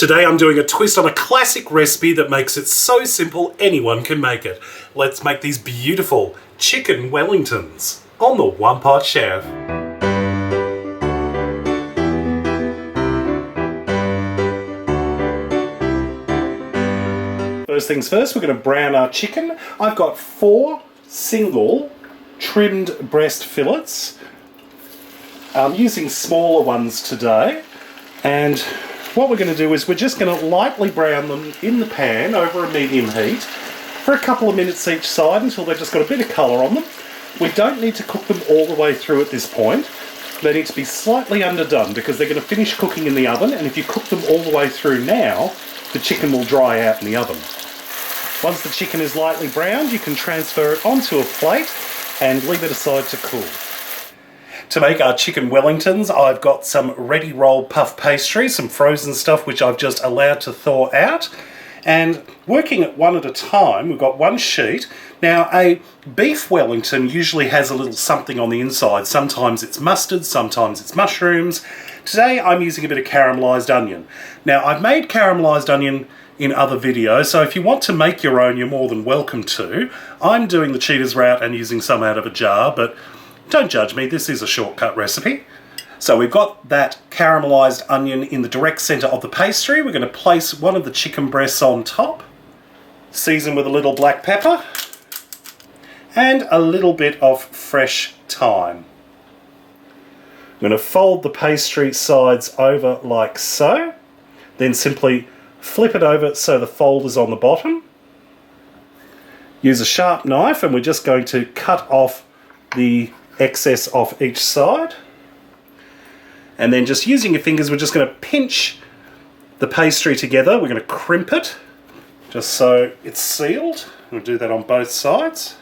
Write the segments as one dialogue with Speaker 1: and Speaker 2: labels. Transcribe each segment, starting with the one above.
Speaker 1: Today I'm doing a twist on a classic recipe that makes it so simple anyone can make it. Let's make these beautiful chicken Wellingtons on the One Pot Chef. First things first, we're going to brown our chicken. I've got 4 single trimmed breast fillets. I'm using smaller ones today, and what we're going to do is we're just going to lightly brown them in the pan over a medium heat for a couple of minutes each side until they've just got a bit of colour on them. We don't need to cook them all the way through at this point. They need to be slightly underdone because they're going to finish cooking in the oven, and if you cook them all the way through now, the chicken will dry out in the oven. Once the chicken is lightly browned, you can transfer it onto a plate and leave it aside to cool. To make our chicken Wellingtons, I've got some ready rolled puff pastry, some frozen stuff which I've just allowed to thaw out. And working it one at a time, we've got one sheet. Now, a beef Wellington usually has a little something on the inside. Sometimes it's mustard, sometimes it's mushrooms. Today I'm using a bit of caramelised onion. Now, I've made caramelised onion in other videos, so if you want to make your own, you're more than welcome to. I'm doing the cheaters route and using some out of a jar, but don't judge me, this is a shortcut recipe. So we've got that caramelised onion in the direct centre of the pastry. We're going to place one of the chicken breasts on top, season with a little black pepper, and a little bit of fresh thyme. I'm going to fold the pastry sides over like so, then simply flip it over so the fold is on the bottom. Use a sharp knife and we're just going to cut off the excess off each side. And then just using your fingers, we're just going to pinch the pastry together. We're going to crimp it just so it's sealed. We'll do that on both sides.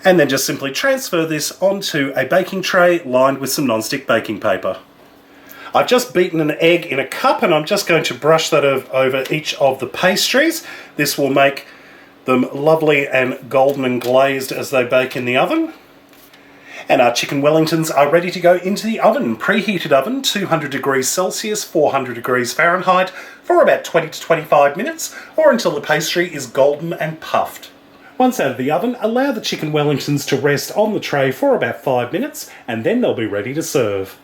Speaker 1: And then just simply transfer this onto a baking tray lined with some non-stick baking paper. I've just beaten an egg in a cup and I'm just going to brush that over each of the pastries. This will make them lovely and golden and glazed as they bake in the oven. And our chicken Wellingtons are ready to go into the oven. Preheated oven, 200 degrees Celsius, 400 degrees Fahrenheit, for about 20 to 25 minutes, or until the pastry is golden and puffed. Once out of the oven, allow the chicken Wellingtons to rest on the tray for about 5 minutes, and then they'll be ready to serve.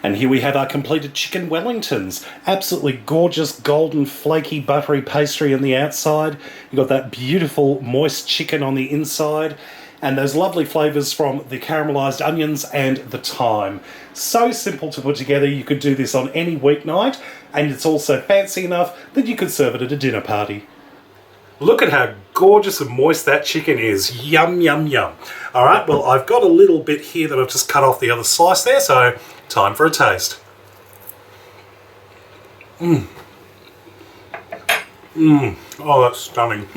Speaker 1: And here we have our completed chicken Wellingtons. Absolutely gorgeous, golden, flaky, buttery pastry on the outside. You've got that beautiful, moist chicken on the inside. And those lovely flavours from the caramelised onions and the thyme. So simple to put together, you could do this on any weeknight, and it's also fancy enough that you could serve it at a dinner party. Look at how gorgeous and moist that chicken is. Yum, yum, yum. Alright, well, I've got a little bit here that I've just cut off the other slice there, so time for a taste. Oh, that's stunning.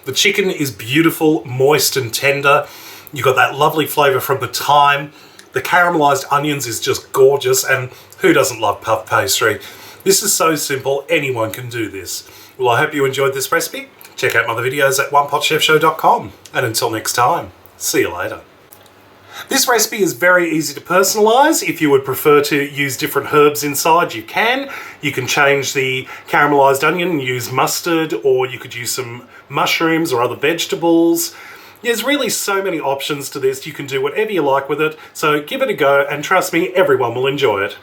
Speaker 1: The chicken is beautiful, moist and tender. You've got that lovely flavour from the thyme. The caramelised onions is just gorgeous, and who doesn't love puff pastry? This is so simple, anyone can do this. Well, I hope you enjoyed this recipe. Check out my other videos at OnePotChefShow.com. And until next time, see you later. This recipe is very easy to personalise. If you would prefer to use different herbs inside, you can. You can change the caramelised onion and use mustard, or you could use some mushrooms or other vegetables. There's really so many options to this. You can do whatever you like with it. So give it a go, and trust me, everyone will enjoy it.